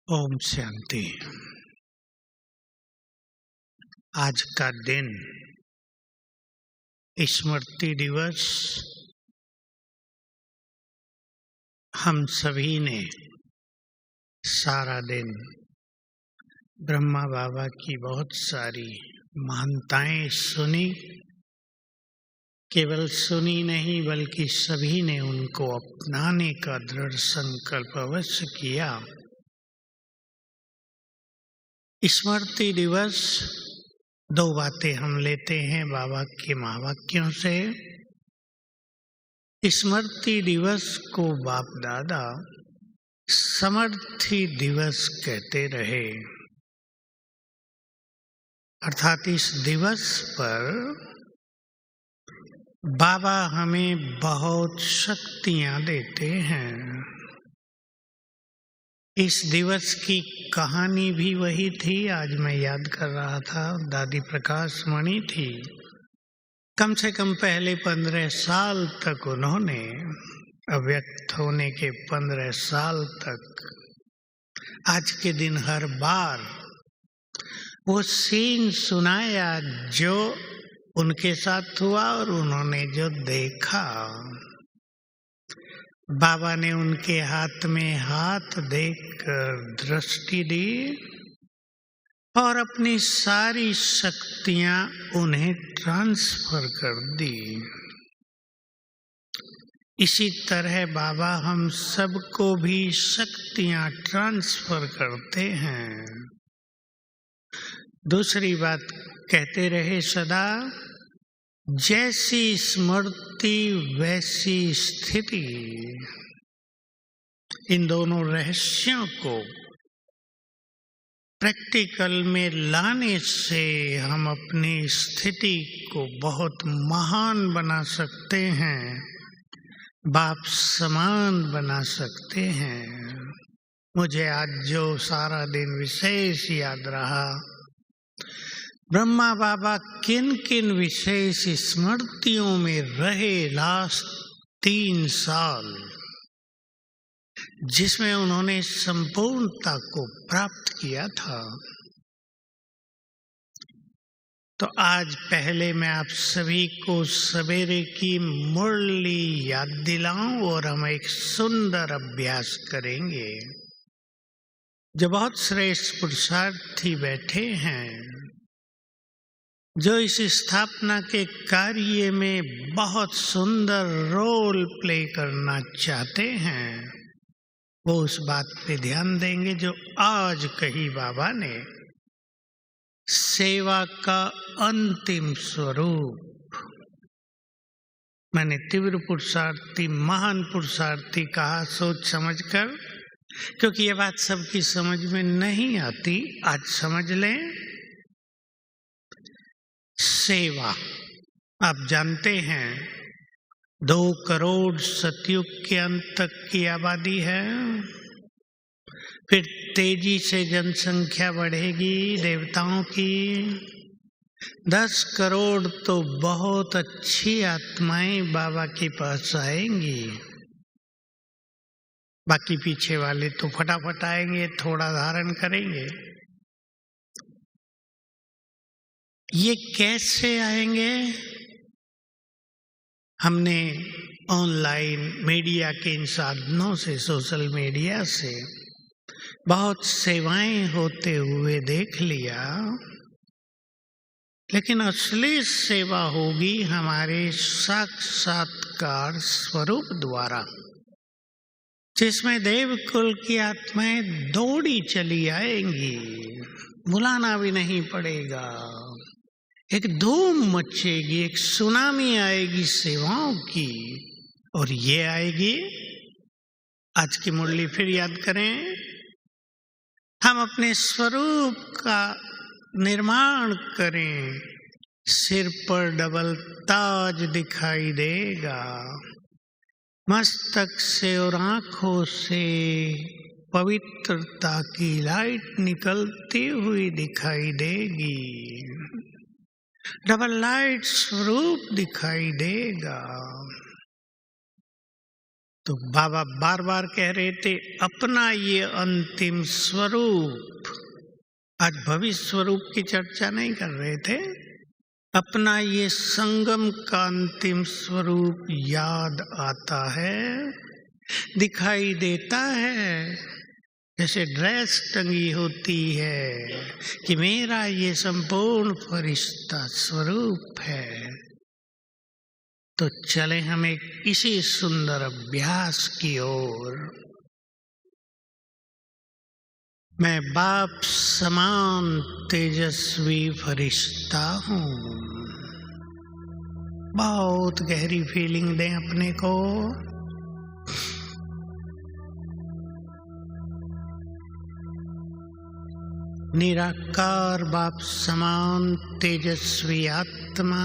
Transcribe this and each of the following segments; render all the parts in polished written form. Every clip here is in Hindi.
ओम शांति। आज का दिन स्मृति दिवस हम सभी ने सारा दिन ब्रह्मा बाबा की बहुत सारी महानताएं सुनी। केवल सुनी नहीं बल्कि सभी ने उनको अपनाने का दृढ़ संकल्प अवश्य किया। स्मृति दिवस दो बातें हम लेते हैं बाबा के महावाक्यों से। स्मृति दिवस को बाप दादा समर्थी दिवस कहते रहे, अर्थात इस दिवस पर बाबा हमें बहुत शक्तियां देते हैं। इस दिवस की कहानी भी वही थी। आज मैं याद कर रहा था, दादी प्रकाश मणि थी। कम से कम पहले 15 साल तक उन्होंने, अव्यक्त होने के 15 साल तक, आज के दिन हर बार वो सीन सुनाया जो उनके साथ हुआ और उन्होंने जो देखा। बाबा ने उनके हाथ में हाथ देकर दृष्टि दी और अपनी सारी शक्तियां उन्हें ट्रांसफर कर दी। इसी तरह बाबा हम सबको भी शक्तियां ट्रांसफर करते हैं। दूसरी बात कहते रहे सदा, जैसी स्मृति वैसी स्थिति। इन दोनों रहस्यों को प्रैक्टिकल में लाने से हम अपनी स्थिति को बहुत महान बना सकते हैं, बाप समान बना सकते हैं। मुझे आज जो सारा दिन विशेष याद रहा, ब्रह्मा बाबा किन किन विशेष स्मृतियों में रहे लास्ट 3 साल, जिसमें उन्होंने संपूर्णता को प्राप्त किया था। तो आज पहले मैं आप सभी को सवेरे की मुरली याद दिलाऊं और हम एक सुंदर अभ्यास करेंगे। जो बहुत श्रेष्ठ पुरुषार्थी बैठे हैं, जो इस स्थापना के कार्य में बहुत सुंदर रोल प्ले करना चाहते हैं, वो उस बात पे ध्यान देंगे जो आज कही बाबा ने। सेवा का अंतिम स्वरूप। मैंने तीव्र पुरुषार्थी, महान पुरुषार्थी कहा सोच समझ कर, क्योंकि ये बात सबकी समझ में नहीं आती। आज समझ लें। सेवा, आप जानते हैं 2 करोड़ सतयुग के अंत तक की आबादी है। फिर तेजी से जनसंख्या बढ़ेगी देवताओं की। 10 करोड़ तो बहुत अच्छी आत्माएं बाबा के पास आएंगी। बाकी पीछे वाले तो फटाफट आएंगे, थोड़ा धारण करेंगे। ये कैसे आएंगे? हमने ऑनलाइन मीडिया के इन साधनों से, सोशल मीडिया से बहुत सेवाएं होते हुए देख लिया, लेकिन असली सेवा होगी हमारे साक्षात्कार स्वरूप द्वारा, जिसमें देवकुल की आत्माएं दौड़ी चली आएंगी। बुलाना भी नहीं पड़ेगा। एक धूम मचेगी, एक सुनामी आएगी सेवाओं की। और ये आएगी, आज की मुरली फिर याद करें, हम अपने स्वरूप का निर्माण करें। सिर पर डबल ताज दिखाई देगा, मस्तक से और आंखों से पवित्रता की लाइट निकलती हुई दिखाई देगी। डबल लाइट स्वरूप दिखाई देगा। तो बाबा बार बार कह रहे थे अपना ये अंतिम स्वरूप, आज भविष्य स्वरूप की चर्चा नहीं कर रहे थे, अपना ये संगम का अंतिम स्वरूप याद आता है, दिखाई देता है, जैसे ड्रेस टंगी होती है कि मेरा ये संपूर्ण फरिश्ता स्वरूप है। तो चले हम एक इसी सुंदर अभ्यास की ओर। मैं बाप समान तेजस्वी फरिश्ता हूँ। बहुत गहरी फीलिंग दें अपने को। निराकार बाप समान तेजस्वी आत्मा,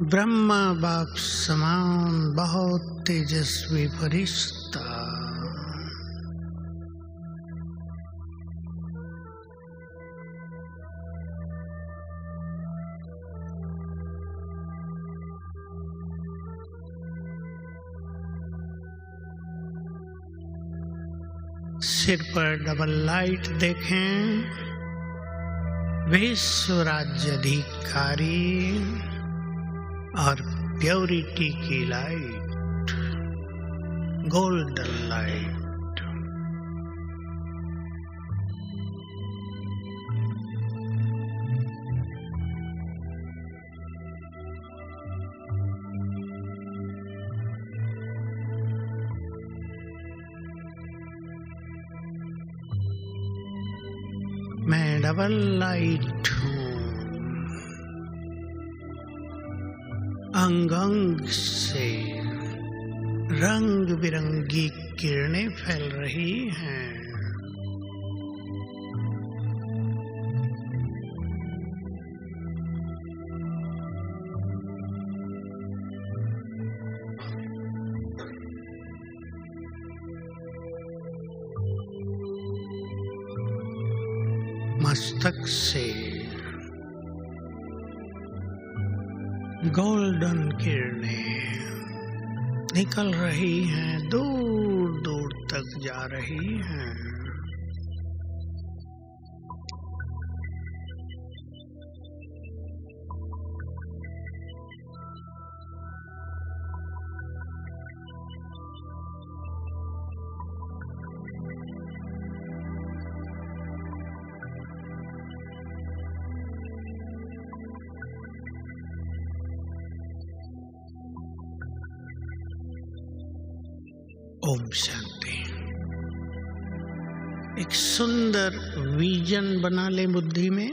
ब्रह्मा बाप समान बहुत तेजस्वी फरिश्ता, सिर पर डबल लाइट देखें, विश्व राज्य अधिकारी और प्योरिटी की लाइट, गोल्डन लाइट। मैं डबल लाइट हूँ। अंग अंग से रंग बिरंगी किरणें फैल रही हैं। मस्तक से गोल्डन किरणें निकल रही हैं, दूर दूर तक जा रही हैं। ओम शांति। एक सुंदर विजन बना ले बुद्धि में,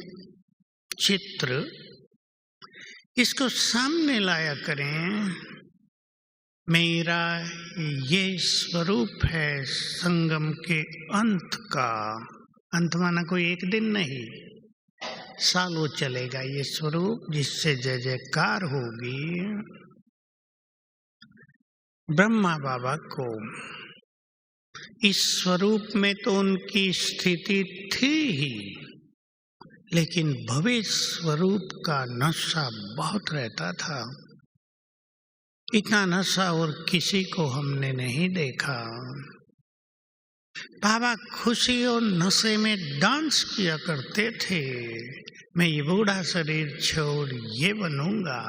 चित्र, इसको सामने लाया करें। मेरा ये स्वरूप है संगम के अंत का। अंत माना कोई एक दिन नहीं, सालों चलेगा ये स्वरूप, जिससे जय जयकार होगी। ब्रह्मा बाबा को इस स्वरूप में तो उनकी स्थिति थी ही, लेकिन भविष्य स्वरूप का नशा बहुत रहता था। इतना नशा और किसी को हमने नहीं देखा। बाबा खुशी और नशे में डांस किया करते थे। मैं ये बूढ़ा शरीर छोड़ ये बनूंगा।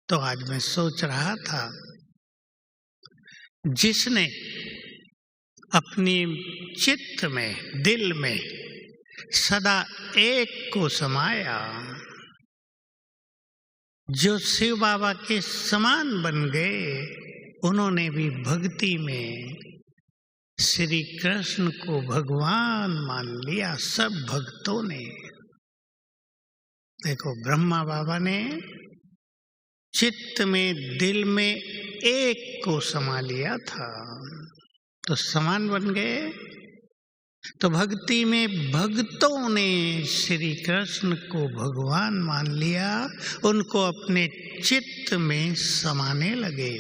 तो आज मैं सोच रहा था, जिसने अपनी चित्त में, दिल में सदा एक को समाया, जो शिव बाबा के समान बन गए, उन्होंने भी भक्ति में श्री कृष्ण को भगवान मान लिया। सब भक्तों ने, देखो ब्रह्मा बाबा ने चित्त में, दिल में एक को समा लिया था, तो समान बन गए। तो भक्ति में भक्तों ने श्री कृष्ण को भगवान मान लिया, उनको अपने चित्त में समाने लगे।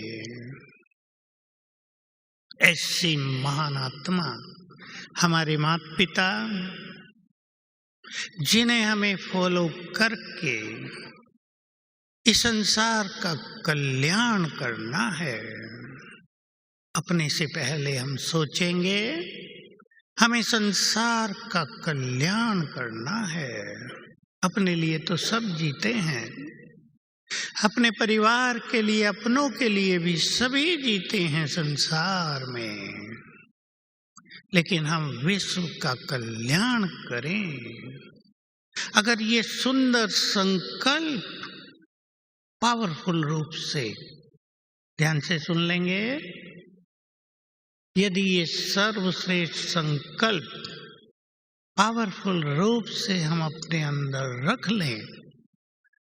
ऐसी महान आत्मा हमारे माता पिता, जिन्हें हमें फॉलो करके इस संसार का कल्याण करना है। अपने से पहले हम सोचेंगे हमें संसार का कल्याण करना है। अपने लिए तो सब जीते हैं, अपने परिवार के लिए, अपनों के लिए भी सभी जीते हैं संसार में, लेकिन हम विश्व का कल्याण करें। अगर ये सुंदर संकल्प पावरफुल रूप से ध्यान से सुन लेंगे, यदि ये सर्वश्रेष्ठ संकल्प पावरफुल रूप से हम अपने अंदर रख लें,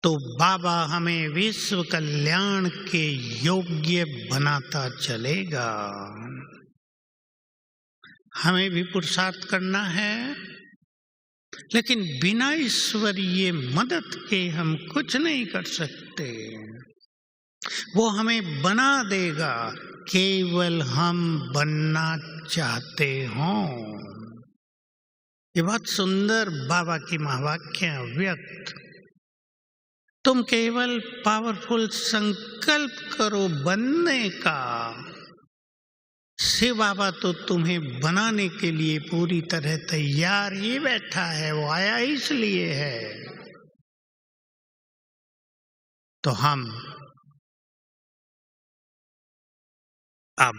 तो बाबा हमें विश्व कल्याण के योग्य बनाता चलेगा। हमें भी पुरुषार्थ करना है, लेकिन बिना ईश्वरीय मदद के हम कुछ नहीं कर सकते। वो हमें बना देगा, केवल हम बनना चाहते हों। ये बहुत सुंदर बाबा की महावाक्य व्यक्त। तुम केवल पावरफुल संकल्प करो बनने का, शिव बाबा तो तुम्हें बनाने के लिए पूरी तरह तैयार ही बैठा है। वो आया इसलिए है। तो हम अब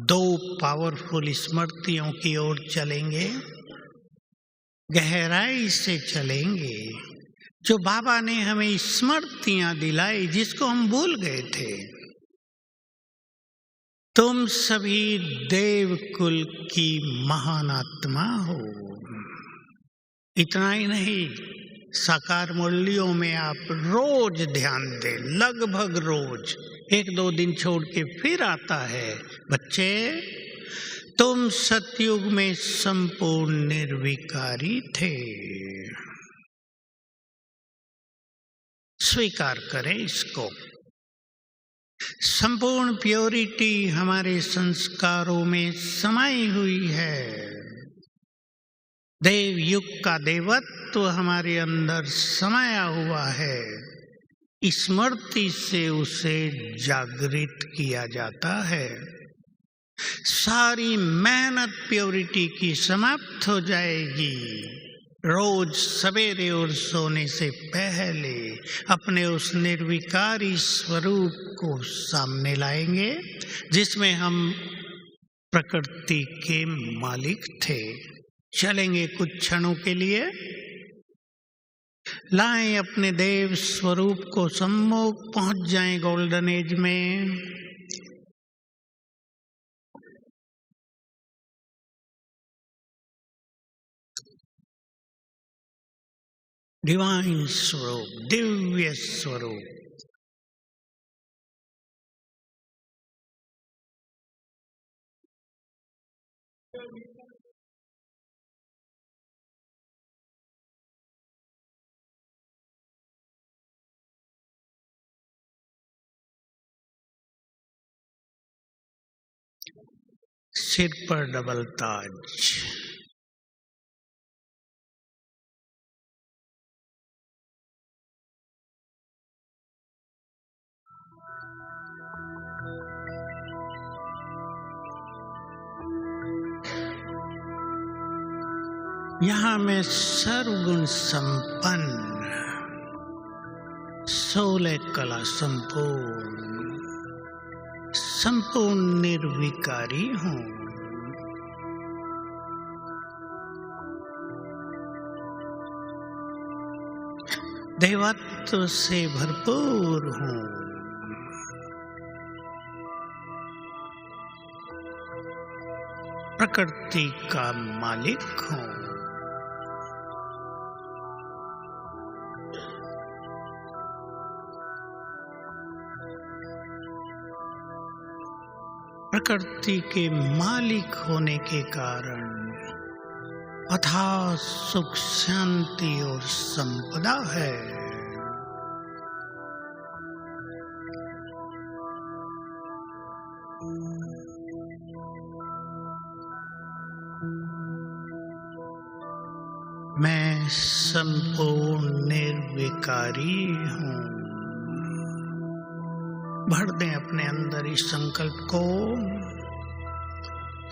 दो पावरफुल स्मृतियों की ओर चलेंगे, गहराई से चलेंगे, जो बाबा ने हमें स्मृतियां दिलाई जिसको हम भूल गए थे। तुम सभी देवकुल की महान आत्मा हो। इतना ही नहीं, साकार मुरलियों में आप रोज ध्यान दें, लगभग रोज, एक दो दिन छोड़ के फिर आता है। बच्चे, तुम सतयुग में संपूर्ण निर्विकारी थे। स्वीकार करें इसको। संपूर्ण प्योरिटी हमारे संस्कारों में समाई हुई है। देव युग का देवत्व हमारे अंदर समाया हुआ है। स्मृति से उसे जागृत किया जाता है। सारी मेहनत प्योरिटी की समाप्त हो जाएगी। रोज सवेरे और सोने से पहले अपने उस निर्विकारी स्वरूप को सामने लाएंगे जिसमें हम प्रकृति के मालिक थे। चलेंगे कुछ क्षणों के लिए, लाएं अपने देव स्वरूप को सम्मुख, पहुंच जाएं गोल्डन एज में। डिवाइन स्वरूप, दिव्य स्वरूप। सिर पर डबल ताज। यहाँ मैं सर्वगुण संपन्न, 16 कला संपूर्ण, संपूर्ण निर्विकारी हूँ। देवत्व से भरपूर हूँ। प्रकृति का मालिक हूँ। प्रकृति के मालिक होने के कारण अथाह सुख, शांति और संपदा है। मैं संपूर्ण निर्विकारी हूँ। भर दें अपने अंदर इस संकल्प को,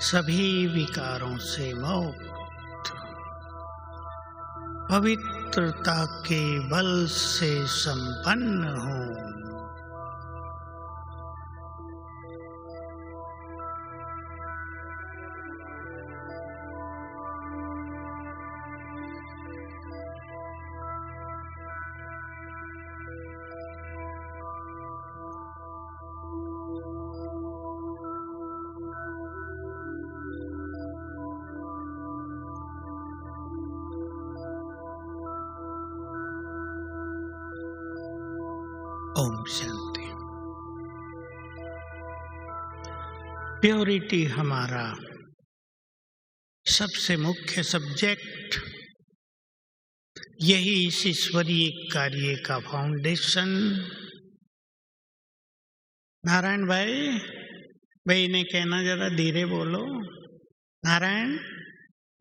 सभी विकारों से मुक्त, पवित्रता के बल से संपन्न हो। ओम शांति। प्योरिटी हमारा सबसे मुख्य सब्जेक्ट, यही इस ईश्वरीय कार्य का फाउंडेशन। नारायण भाई इन्हें कहना जरा धीरे बोलो। नारायण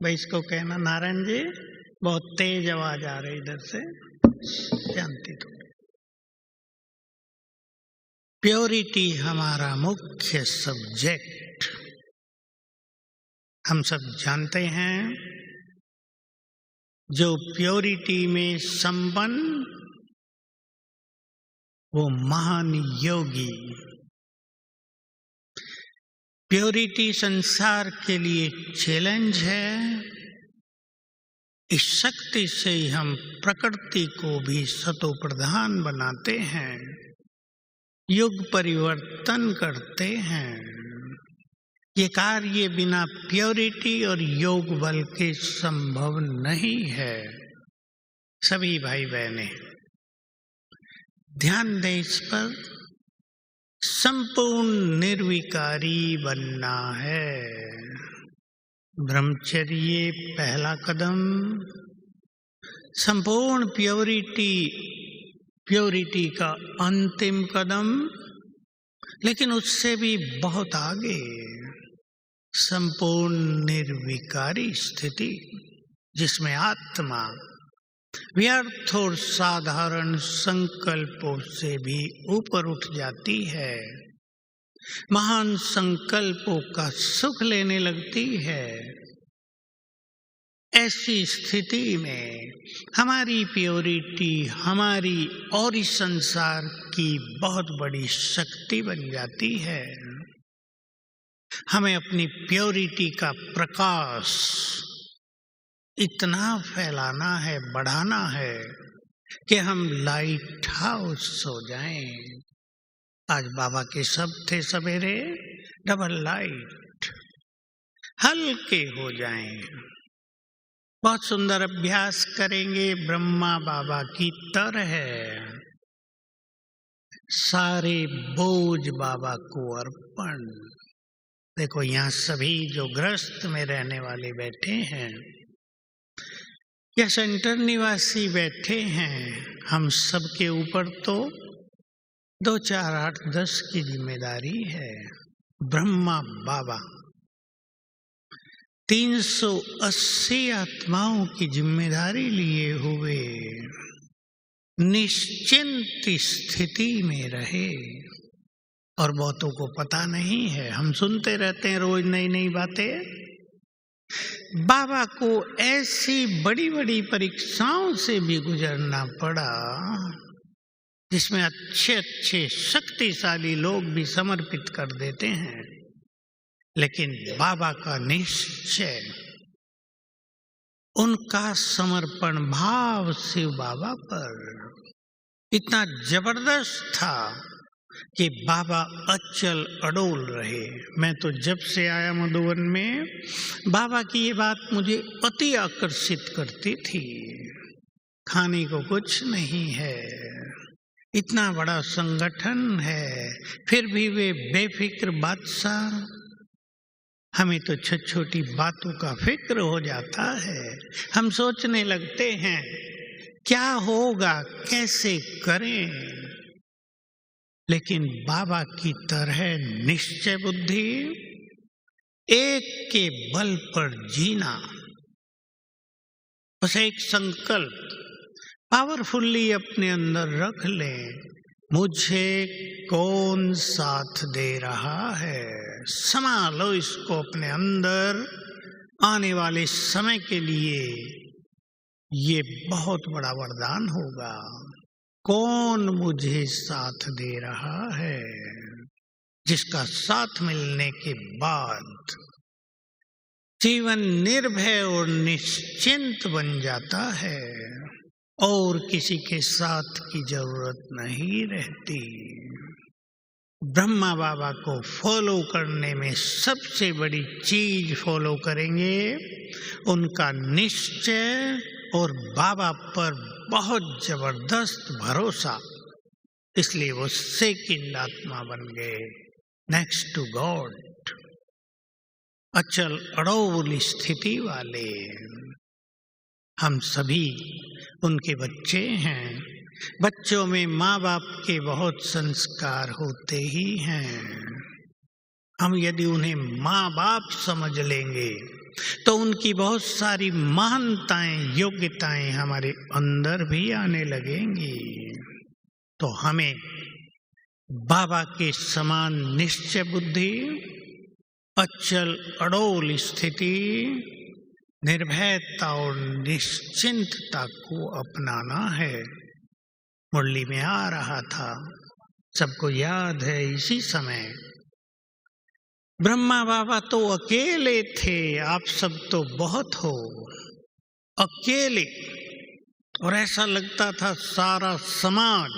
भाई इसको कहना, नारायण जी बहुत तेज आवाज आ रही इधर से, शांति थोड़ी। प्योरिटी हमारा मुख्य सब्जेक्ट। हम सब जानते हैं जो प्योरिटी में संपन्न वो महान योगी। प्योरिटी संसार के लिए चैलेंज है। इस शक्ति से ही हम प्रकृति को भी सतो प्रधान बनाते हैं, युग परिवर्तन करते हैं। ये कार्य बिना प्योरिटी और योग बल के संभव नहीं है। सभी भाई बहनें ध्यान दें इस पर। संपूर्ण निर्विकारी बनना है। ब्रह्मचर्य पहला कदम, संपूर्ण प्योरिटी का अंतिम कदम, लेकिन उससे भी बहुत आगे संपूर्ण निर्विकारी स्थिति, जिसमें आत्मा व्यर्थ और साधारण संकल्पों से भी ऊपर उठ जाती है, महान संकल्पों का सुख लेने लगती है। ऐसी स्थिति में हमारी प्योरिटी हमारी और इस संसार की बहुत बड़ी शक्ति बन जाती है। हमें अपनी प्योरिटी का प्रकाश इतना फैलाना है, बढ़ाना है कि हम लाइट हाउस हो जाएं। आज बाबा के शब्द थे सवेरे, डबल लाइट, हल्के हो जाएं। बहुत सुंदर अभ्यास करेंगे ब्रह्मा बाबा की तरह। सारे बोझ बाबा को अर्पण। देखो यहाँ सभी जो ग्रस्त में रहने वाले बैठे हैं या सेंटर निवासी बैठे हैं, हम सबके ऊपर तो 2, 4, 8, 10 की जिम्मेदारी है। ब्रह्मा बाबा 380 आत्माओं की जिम्मेदारी लिए हुए निश्चिंत स्थिति में रहे, और बहुतों को पता नहीं है। हम सुनते रहते हैं रोज नई नई बातें। बाबा को ऐसी बड़ी बड़ी परीक्षाओं से भी गुजरना पड़ा, जिसमें अच्छे अच्छे शक्तिशाली लोग भी समर्पित कर देते हैं, लेकिन बाबा का निश्चय, उनका समर्पण भाव शिव बाबा पर इतना जबरदस्त था कि बाबा अचल अडोल रहे। मैं तो जब से आया मधुबन में, बाबा की ये बात मुझे अति आकर्षित करती थी। खाने को कुछ नहीं है, इतना बड़ा संगठन है, फिर भी वे बेफिक्र बादशाह। हमें तो छोटी छोटी बातों का फिक्र हो जाता है। हम सोचने लगते हैं क्या होगा, कैसे करें, लेकिन बाबा की तरह निश्चय बुद्धि, एक के बल पर जीना, बस एक संकल्प पावरफुल्ली अपने अंदर रख लें। मुझे कौन साथ दे रहा है। समा लो इसको अपने अंदर। आने वाले समय के लिए ये बहुत बड़ा वरदान होगा। कौन मुझे साथ दे रहा है, जिसका साथ मिलने के बाद जीवन निर्भय और निश्चिंत बन जाता है और किसी के साथ की जरूरत नहीं रहती। ब्रह्मा बाबा को फॉलो करने में सबसे बड़ी चीज फॉलो करेंगे उनका निश्चय और बाबा पर बहुत जबरदस्त भरोसा। इसलिए वो सेकंड आत्मा बन गए, नेक्स्ट टू गॉड, अचल अड़ोल स्थिति वाले। हम सभी उनके बच्चे हैं। बच्चों में माँ बाप के बहुत संस्कार होते ही हैं। हम यदि उन्हें माँ बाप समझ लेंगे तो उनकी बहुत सारी महानताएं, योग्यताएं हमारे अंदर भी आने लगेंगी। तो हमें बाबा के समान निश्चय बुद्धि, अचल अड़ोल स्थिति, निर्भयता और निश्चिंतता को अपनाना है। मुरली में आ रहा था, सबको याद है, इसी समय ब्रह्मा बाबा तो अकेले थे, आप सब तो बहुत हो, अकेले। और ऐसा लगता था सारा समाज,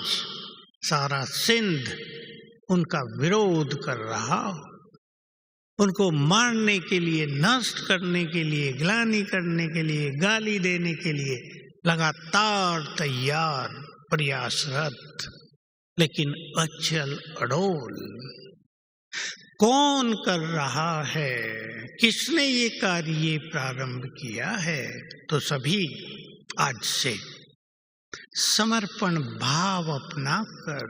सारा सिंध उनका विरोध कर रहा, उनको मारने के लिए, नष्ट करने के लिए, ग्लानि करने के लिए, गाली देने के लिए लगातार तैयार, प्रयासरत, लेकिन अचल अड़ोल। कौन कर रहा है, किसने ये कार्य प्रारंभ किया है? तो सभी आज से समर्पण भाव अपना कर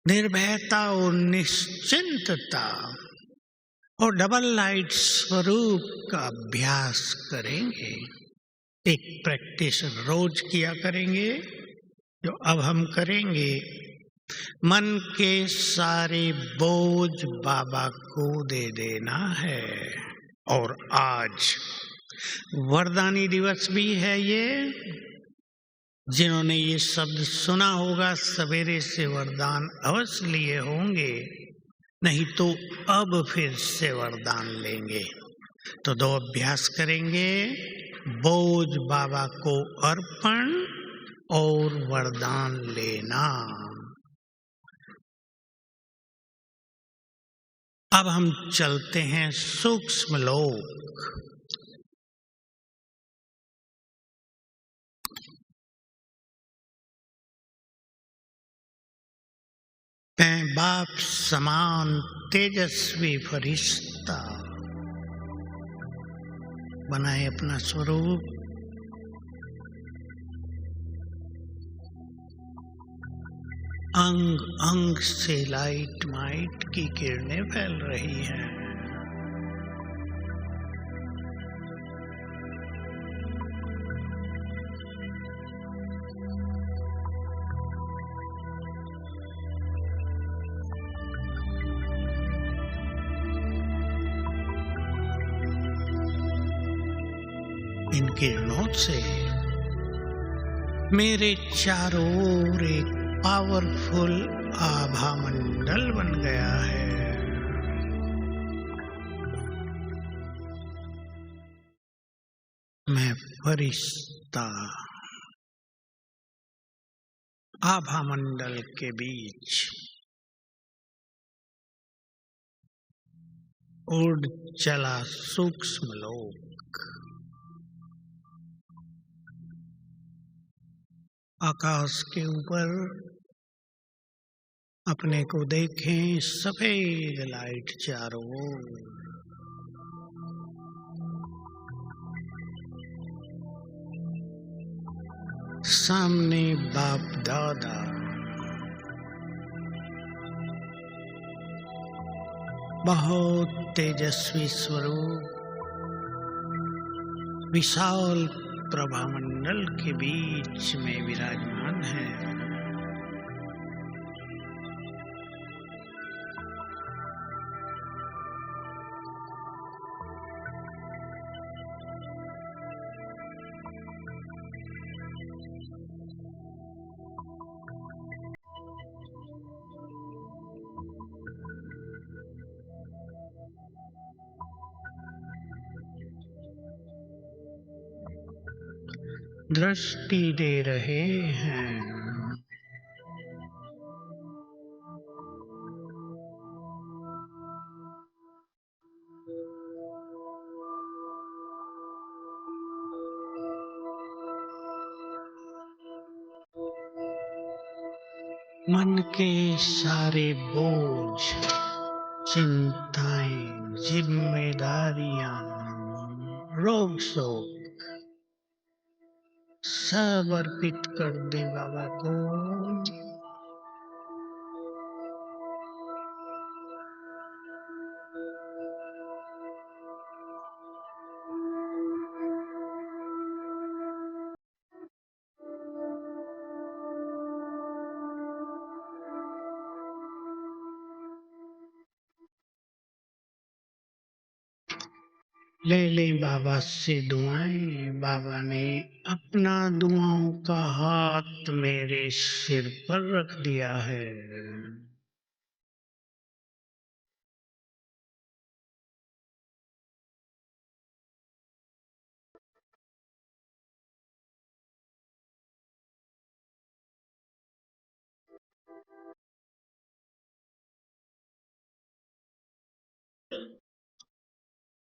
निर्भयता और निश्चिंतता और डबल लाइट स्वरूप का अभ्यास करेंगे। एक प्रैक्टिस रोज किया करेंगे, जो अब हम करेंगे। मन के सारे बोझ बाबा को दे देना है। और आज वरदानी दिवस भी है ये। जिन्होंने ये शब्द सुना होगा सवेरे से वरदान अवश्य लिए होंगे, नहीं तो अब फिर से वरदान लेंगे। तो दो अभ्यास करेंगे, बोझ बाबा को अर्पण और वरदान लेना। अब हम चलते हैं सूक्ष्म लोक। मैं बाप समान तेजस्वी फरिश्ता बनाए अपना स्वरूप। अंग अंग से लाइट माइट की किरणें फैल रही हैं। इन किरणों से मेरे चारों ओर एक पावरफुल आभा मंडल बन गया है। मैं फरिश्ता आभा मंडल के बीच उड़ चला सूक्ष्म लोक। आकाश के ऊपर अपने को देखें, सफेद लाइट चारों ओर। सामने बाप दादा, बहुत तेजस्वी स्वरूप विशाल प्रभामंडल के बीच में विराजमान है। दृष्टि दे रहे हैं। मन के सारे बोझ, चिंताएं, जिम्मेदारियां, रोग शोक सब अर्पित कर दे बाबा को। ले लें बाबा से दुआएं। बाबा ने अपना दुआओं का हाथ मेरे सिर पर रख दिया है।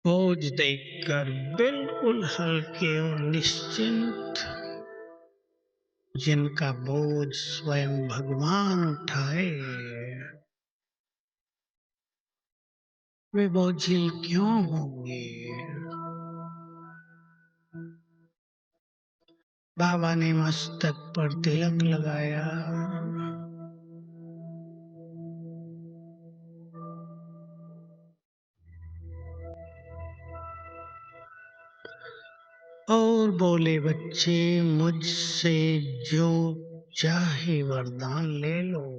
बोझ देखकर बिल्कुल हल्के और निश्चिंत, जिनका बोझ स्वयं भगवान उठाए, वे बोझिल क्यों होंगे। बाबा ने मस्तक पर तिलक लगाया और बोले, बच्चे मुझसे जो चाहे वरदान ले लो।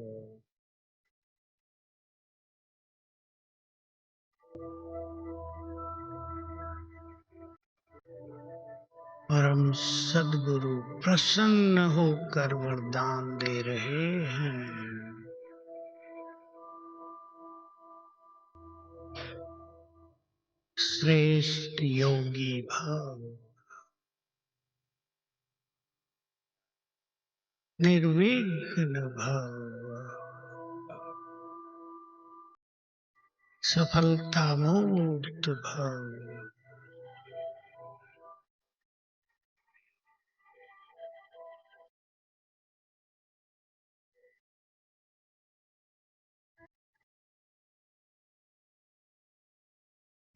परम सद्गुरु प्रसन्न होकर वरदान दे रहे हैं। श्रेष्ठ योगी भव, निर्विघ्न भव, सफलता मूर्त भव।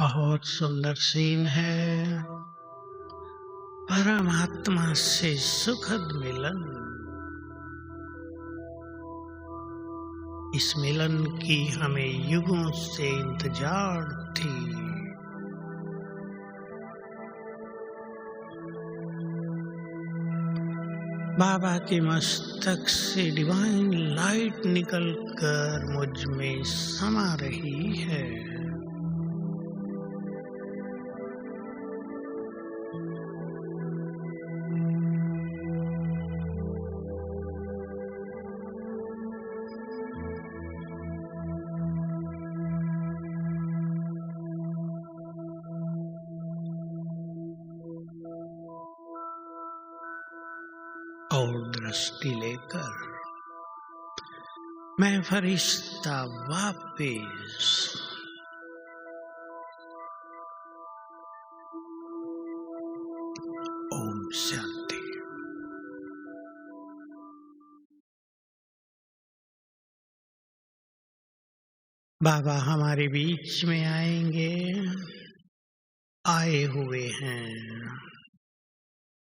बहुत सुंदर सीन है। परमात्मा से सुखद मिलन। इस मिलन की हमें युगों से इंतजार थी। बाबा के मस्तक से डिवाइन लाइट निकलकर मुझ में समा रही है। और दृष्टि लेकर मैं फरिश्ता वापिस ओम शांति। बाबा हमारे बीच में आएंगे, आए हुए हैं।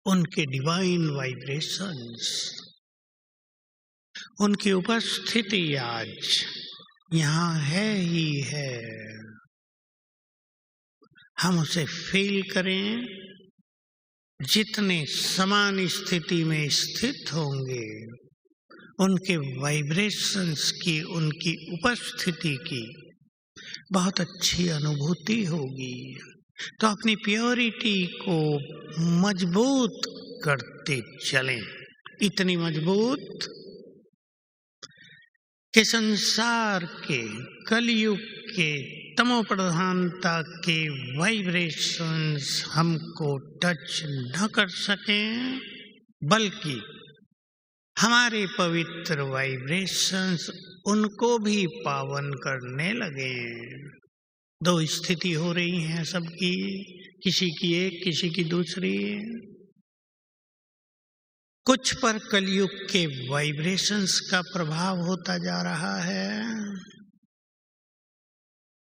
उनके डिवाइन वाइब्रेशंस, उनकी उपस्थिति आज यहाँ है ही है। हम उसे फील करें। जितने समान स्थिति में स्थित होंगे, उनके वाइब्रेशंस की, उनकी उपस्थिति की बहुत अच्छी अनुभूति होगी। तो अपनी प्योरिटी को मजबूत करते चलें। इतनी मजबूत कि संसार के, कलयुग के, तमो प्रधानता के वाइब्रेशंस हमको टच न कर सकें। बल्कि हमारे पवित्र वाइब्रेशंस उनको भी पावन करने लगे। दो स्थिति हो रही हैं सबकी, किसी की एक, किसी की दूसरी। कुछ पर कलयुग के वाइब्रेशंस का प्रभाव होता जा रहा है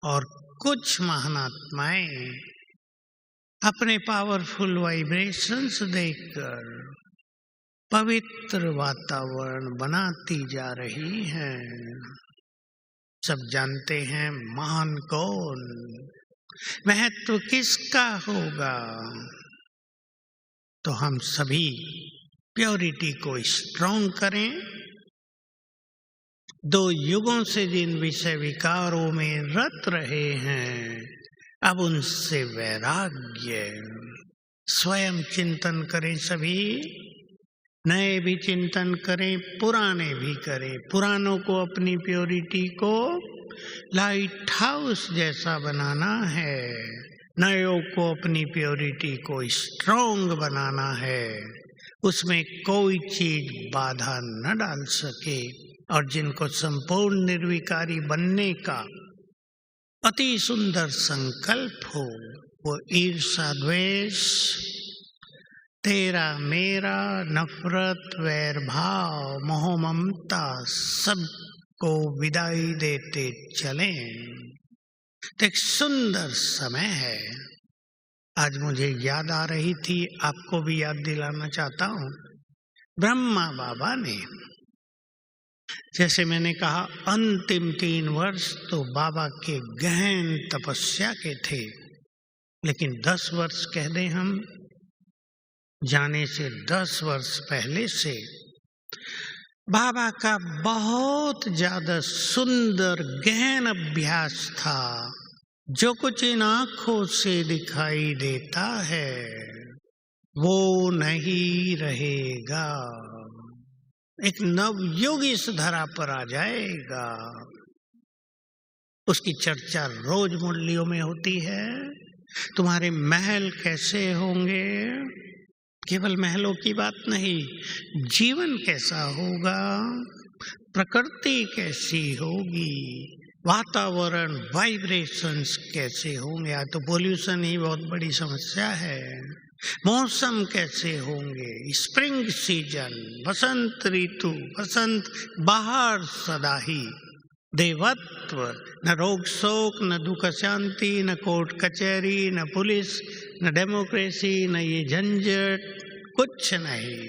और कुछ महानात्माएं अपने पावरफुल वाइब्रेशंस देकर पवित्र वातावरण बनाती जा रही हैं। सब जानते हैं महान कौन, महत्व किसका होगा। तो हम सभी प्योरिटी को स्ट्रॉन्ग करें। 2 युगों से जिन विषय विकारों में रत रहे हैं, अब उनसे वैराग्य। स्वयं चिंतन करें, सभी नए भी चिंतन करें, पुराने भी करें। पुरानों को अपनी प्योरिटी को लाइट हाउस जैसा बनाना है, नयों को अपनी प्योरिटी को स्ट्रॉन्ग बनाना है, उसमें कोई चीज बाधा न डाल सके। और जिनको संपूर्ण निर्विकारी बनने का अति सुंदर संकल्प हो, वो ईर्षा, द्वेष, तेरा मेरा, नफरत, वैर भाव, मोह, ममता सबको विदाई देते चलें। तो एक सुंदर समय है। आज मुझे याद आ रही थी, आपको भी याद दिलाना चाहता हूँ। ब्रह्मा बाबा ने, जैसे मैंने कहा, अंतिम 3 वर्ष तो बाबा के गहन तपस्या के थे, लेकिन 10 वर्ष कह दें हम, जाने से 10 वर्ष पहले से बाबा का बहुत ज्यादा सुंदर गहन अभ्यास था। जो कुछ इन आंखों से दिखाई देता है वो नहीं रहेगा। एक नवयुग इस धरा पर आ जाएगा। उसकी चर्चा रोज मुरलियों में होती है। तुम्हारे महल कैसे होंगे, केवल महलों की बात नहीं, जीवन कैसा होगा, प्रकृति कैसी होगी, वातावरण, वाइब्रेशंस कैसे होंगे। आज तो पोल्यूशन ही बहुत बड़ी समस्या है। मौसम कैसे होंगे, स्प्रिंग सीजन, बसंत ऋतु, बसंत बाहर सदा ही, देवत्व, न रोग शोक, न दुख शांति, न कोर्ट कचहरी, न पुलिस, न डेमोक्रेसी, न ये झंझट, कुछ नहीं।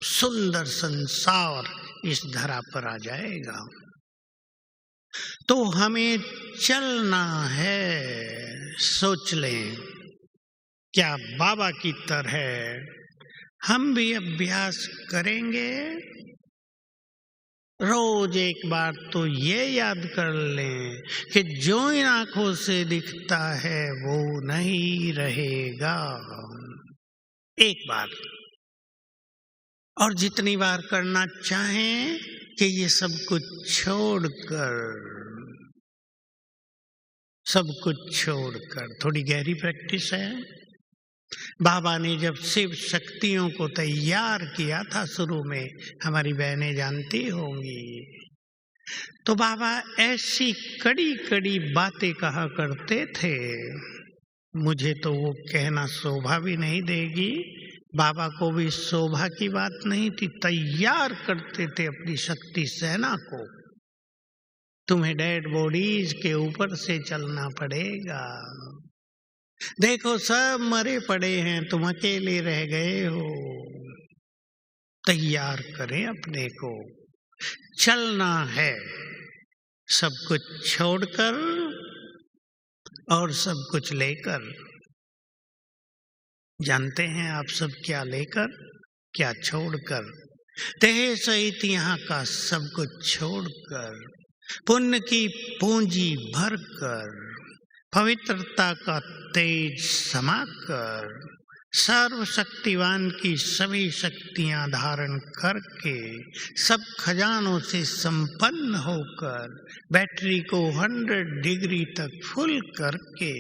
सुंदर संसार इस धरा पर आ जाएगा। तो हमें चलना है। सोच लें, क्या बाबा की तरह हम भी अभ्यास करेंगे? रोज एक बार तो ये याद कर लें कि जो इन आंखों से दिखता है वो नहीं रहेगा। एक बार, और जितनी बार करना चाहें कि ये सब कुछ छोड़कर, थोड़ी गहरी प्रैक्टिस है। बाबा ने जब शिव शक्तियों को तैयार किया था शुरू में, हमारी बहनें जानती होंगी, तो बाबा ऐसी कड़ी कड़ी बातें कहा करते थे, मुझे तो वो कहना शोभा भी नहीं देगी। बाबा को भी शोभा की बात नहीं थी। तैयार करते थे अपनी शक्ति सेना को। तुम्हें डेड बॉडीज के ऊपर से चलना पड़ेगा। देखो सब मरे पड़े हैं, तुम अकेले रह गए हो। तैयार करें अपने को, चलना है, सब कुछ छोड़कर और सब कुछ लेकर। जानते हैं आप सब क्या लेकर, क्या छोड़कर? देह सहित यहाँ का सब कुछ छोड़कर, पुण्य की पूंजी भरकर, पवित्रता का तेज समाकर, सर्वशक्तिवान की सभी शक्तियां धारण करके, सब खजानों से संपन्न होकर, बैटरी को 100 डिग्री तक फुल करके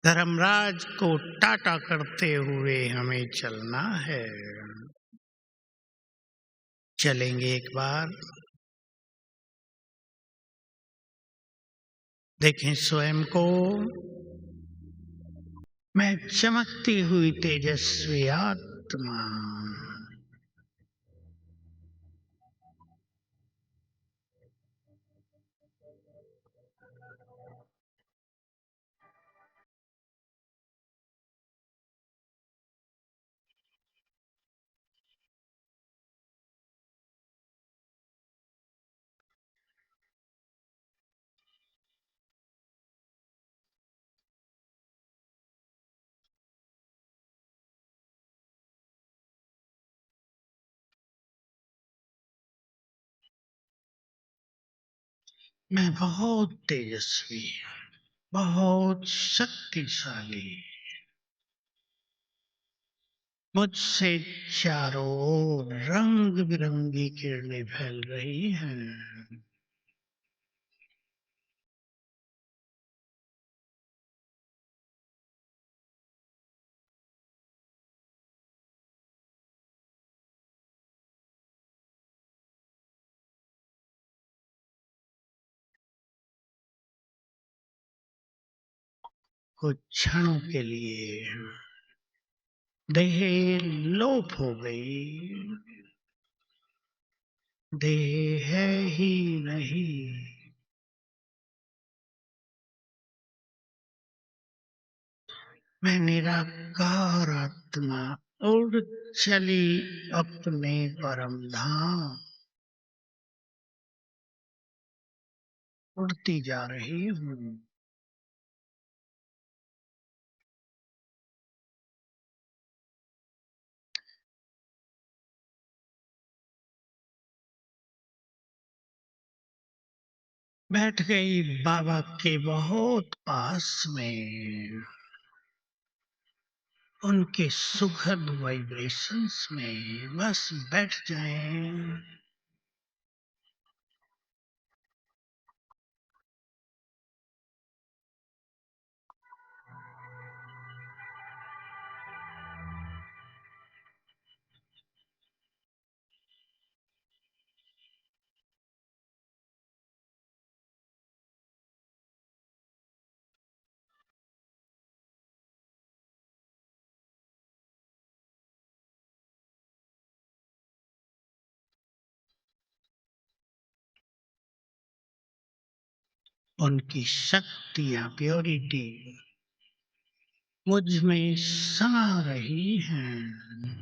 धर्मराज को टाटा करते हुए हमें चलना है। चलेंगे एक बार, देखें स्वयं को। मैं चमकती हुई तेजस्वी आत्मा, मैं बहुत तेजस्वी, बहुत शक्तिशाली, मुझसे चारों ओर रंग बिरंगी किरणें फैल रही हैं। कुछ क्षणों के लिए देह लोप हो गई, देह है ही नहीं। मैं निराकार आत्मा उड़ चली अपने परम धाम, उड़ती जा रही हूँ। बैठ गई बाबा के बहुत पास में, उनके सुखद वाइब्रेशंस में बस बैठ जाएं। उनकी शक्तियां, प्योरिटी मुझ में समा रही हैं।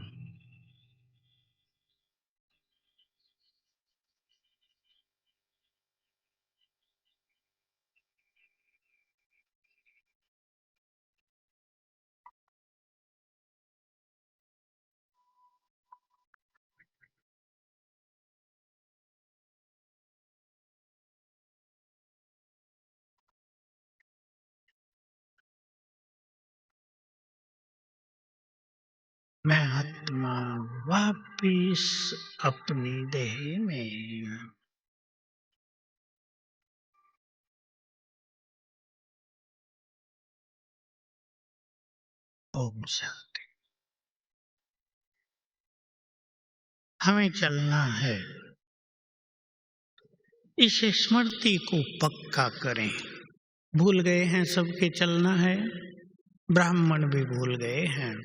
मैं आत्मा वापिस अपनी देह में। ओम शांति। हमें चलना है, इस स्मृति को पक्का करें। भूल गए हैं सबके चलना है, ब्राह्मण भी भूल गए हैं।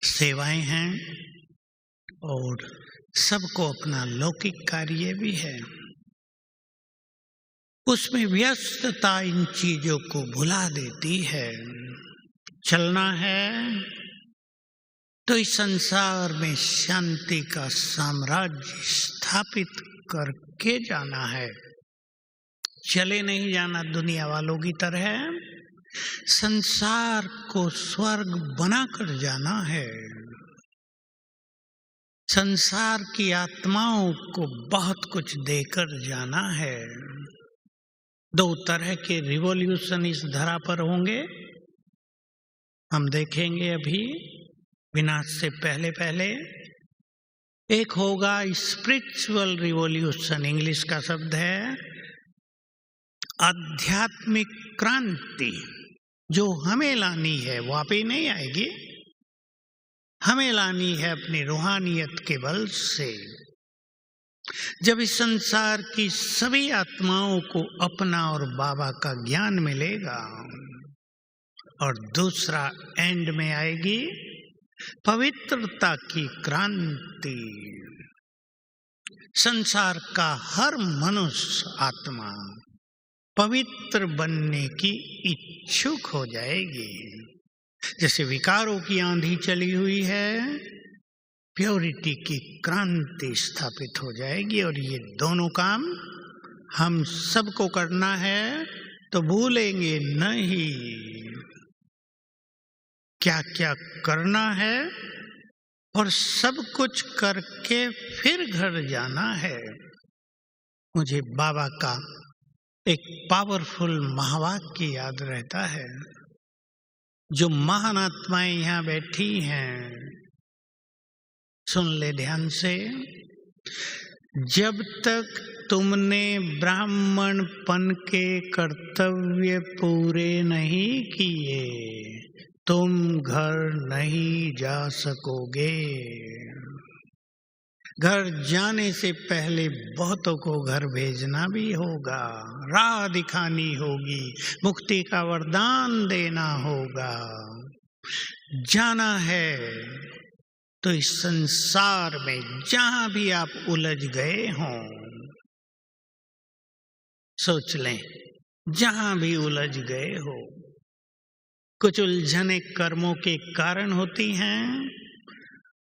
सेवाएं हैं और सबको अपना लौकिक कार्य भी है, उसमें व्यस्तता इन चीजों को भुला देती है। चलना है तो इस संसार में शांति का साम्राज्य स्थापित करके जाना है। चले नहीं जाना दुनिया वालों की तरह, संसार को स्वर्ग बनाकर जाना है। संसार की आत्माओं को बहुत कुछ देकर जाना है। दो तरह के रिवॉल्यूशन इस धरा पर होंगे, हम देखेंगे अभी विनाश से पहले पहले। एक होगा स्पिरिचुअल रिवॉल्यूशन, इंग्लिश का शब्द है आध्यात्मिक क्रांति जो हमें लानी है वो आप ही नहीं आएगी, हमें लानी है अपनी रूहानियत के बल से। जब इस संसार की सभी आत्माओं को अपना और बाबा का ज्ञान मिलेगा, और दूसरा एंड में आएगी पवित्रता की क्रांति। संसार का हर मनुष्य आत्मा पवित्र बनने की इच्छुक हो जाएगी। जैसे विकारों की आंधी चली हुई है, प्योरिटी की क्रांति स्थापित हो जाएगी। और ये दोनों काम हम सबको करना है, तो भूलेंगे नहीं क्या क्या करना है, और सब कुछ करके फिर घर जाना है। मुझे बाबा का एक पावरफुल महावाक्य याद रहता है। जो महान आत्माएं यहाँ बैठी हैं, सुन ले ध्यान से। जब तक तुमने ब्राह्मणपन के कर्तव्य पूरे नहीं किए, तुम घर नहीं जा सकोगे। घर जाने से पहले बहुतों को घर भेजना भी होगा, राह दिखानी होगी, मुक्ति का वरदान देना होगा। जाना है तो इस संसार में जहां भी आप उलझ गए हों, सोच लें, जहां भी उलझ गए हो। कुछ उलझने कर्मों के कारण होती हैं,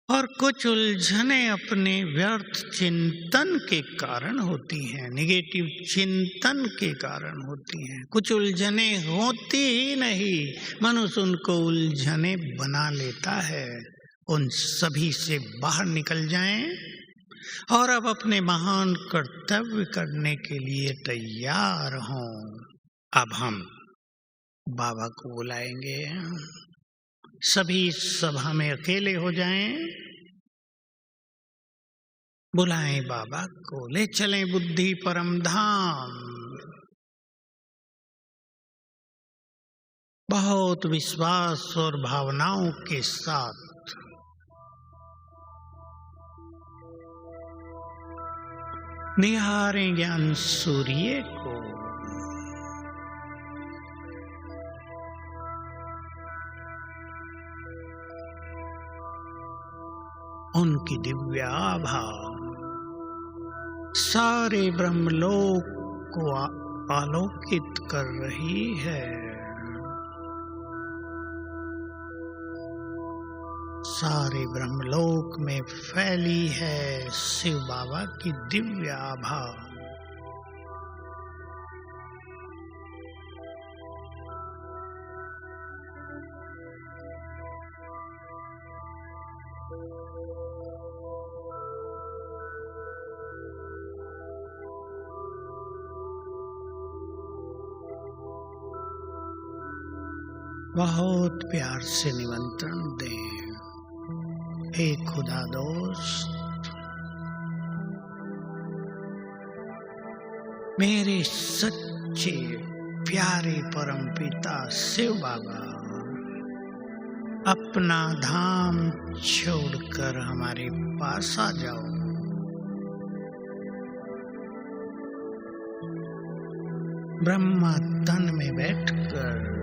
और कुछ उलझने अपने व्यर्थ चिंतन के कारण होती हैं, निगेटिव चिंतन के कारण होती हैं। कुछ उलझने होती ही नहीं, मनुष्य उनको उलझने बना लेता है। उन सभी से बाहर निकल जाएं और अब अपने महान कर्तव्य करने के लिए तैयार हों। अब हम बाबा को बुलाएंगे। सभी सभा में अकेले हो जाएं, बुलाएं बाबा को, ले चलें बुद्धि परम धाम। बहुत विश्वास और भावनाओं के साथ निहारें ज्ञान सूर्य को। उनकी दिव्य आभा सारे ब्रह्मलोक को आलोकित कर रही है। सारे ब्रह्मलोक में फैली है शिव बाबा की दिव्य आभा। बहुत प्यार से निमंत्रण दें। हे खुदा दोस्त, मेरे सच्चे प्यारे परम पिता शिव बाबा, अपना धाम छोड़कर हमारे पास आ जाओ। ब्रह्मा तन में बैठकर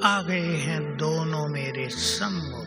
आ गए हैं दोनों मेरे सम्मुख।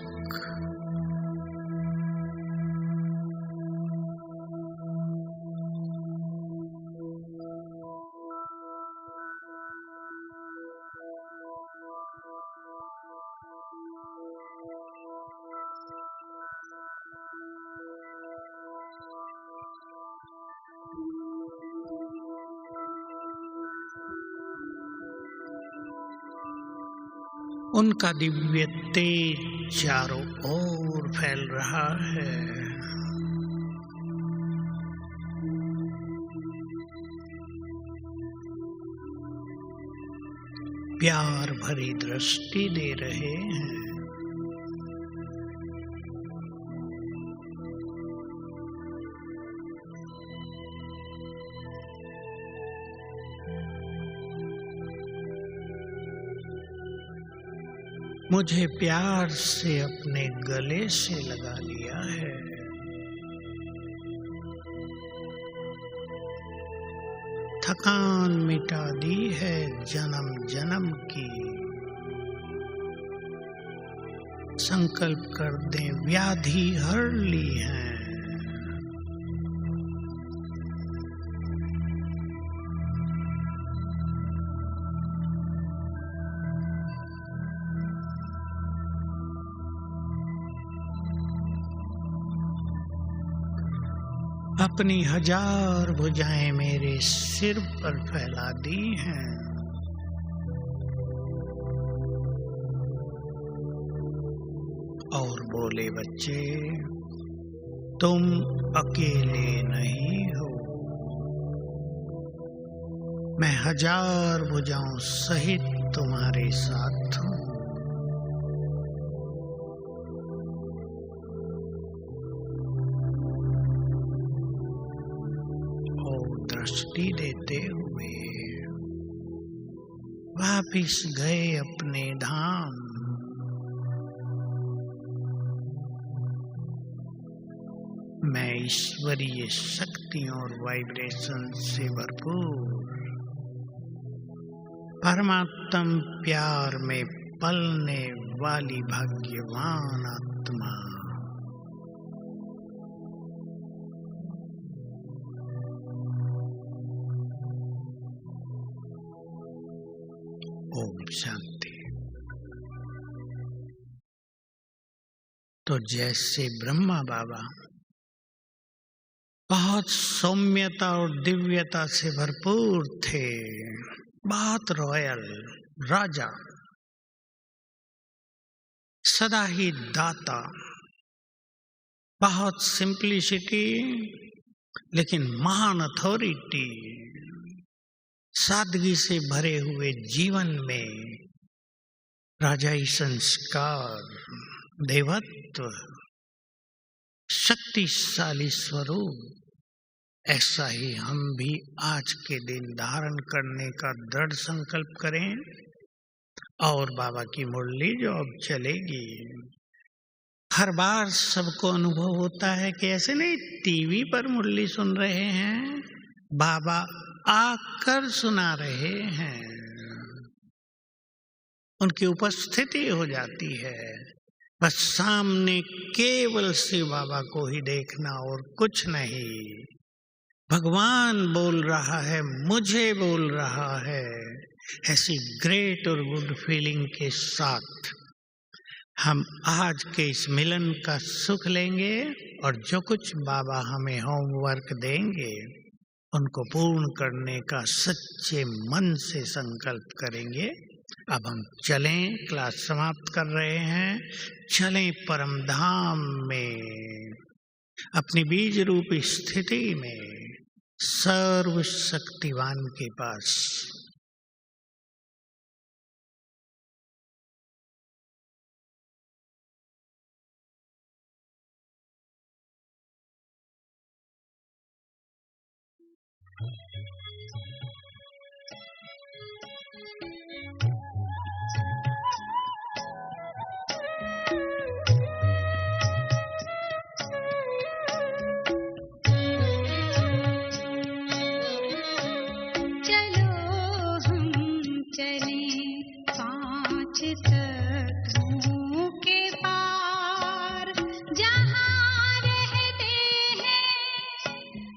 उनका दिव्य तेज चारों ओर फैल रहा है। प्यार भरी दृष्टि दे रहे हैं। मुझे प्यार से अपने गले से लगा लिया है। थकान मिटा दी है जन्म जन्म की। संकल्प कर दें व्याधि हर ली है। अपनी 1000 भुजाएं मेरे सिर पर फैला दी हैं। और बोले बच्चे, तुम अकेले नहीं हो, मैं 1000 भुजाओं सहित तुम्हारे साथ हूँ। दृष्टि देते हुए वापिस गए अपने धाम। मैं ईश्वरीय शक्तियों और वाइब्रेशन से भरपूर परमात्म प्यार में पलने वाली भाग्यवान आत्मा। ओम शांति। तो जैसे ब्रह्मा बाबा बहुत सौम्यता और दिव्यता से भरपूर थे, बहुत रॉयल राजा, सदा ही दाता, बहुत सिंप्लिसिटी लेकिन महान अथॉरिटी, सादगी से भरे हुए जीवन में राजाई संस्कार, देवत्व, शक्तिशाली स्वरूप, ऐसा ही हम भी आज के दिन धारण करने का दृढ़ संकल्प करें। और बाबा की मुरली जो अब चलेगी, हर बार सबको अनुभव होता है कि ऐसे नहीं टीवी पर मुरली सुन रहे हैं, बाबा आकर सुना रहे हैं, उनकी उपस्थिति हो जाती है। बस सामने केवल शिव बाबा को ही देखना और कुछ नहीं। भगवान बोल रहा है, मुझे बोल रहा है, ऐसी ग्रेट और गुड फीलिंग के साथ हम आज के इस मिलन का सुख लेंगे और जो कुछ बाबा हमें होमवर्क देंगे उनको पूर्ण करने का सच्चे मन से संकल्प करेंगे। अब हम चलें, क्लास समाप्त कर रहे हैं। चलें परम धाम में, अपनी बीज रूप स्थिति में, सर्वशक्तिवान के पास।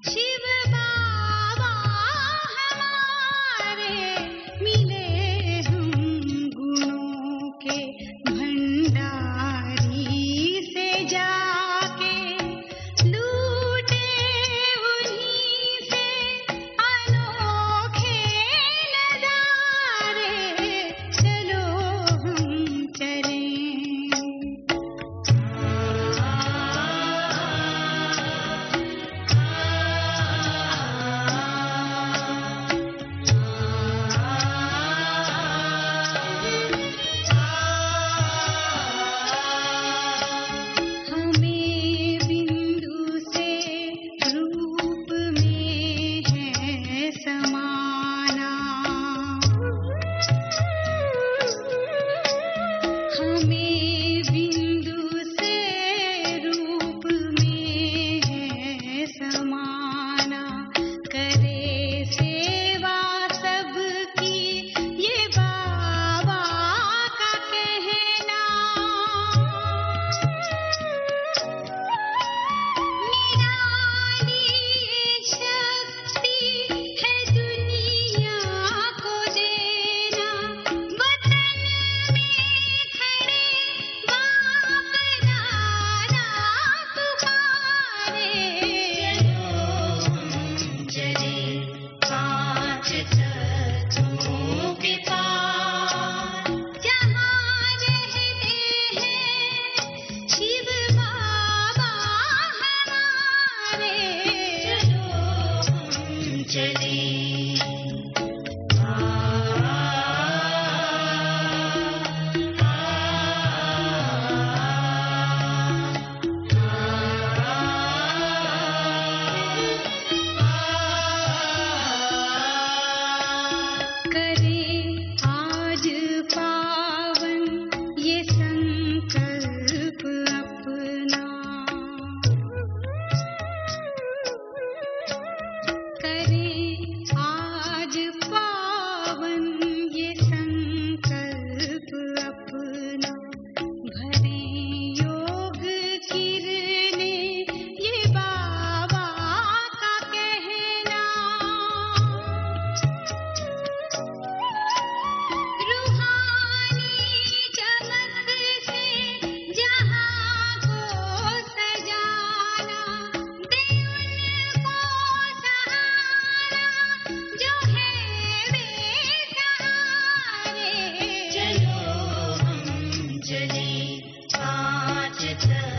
शिव बाबा हमारे चल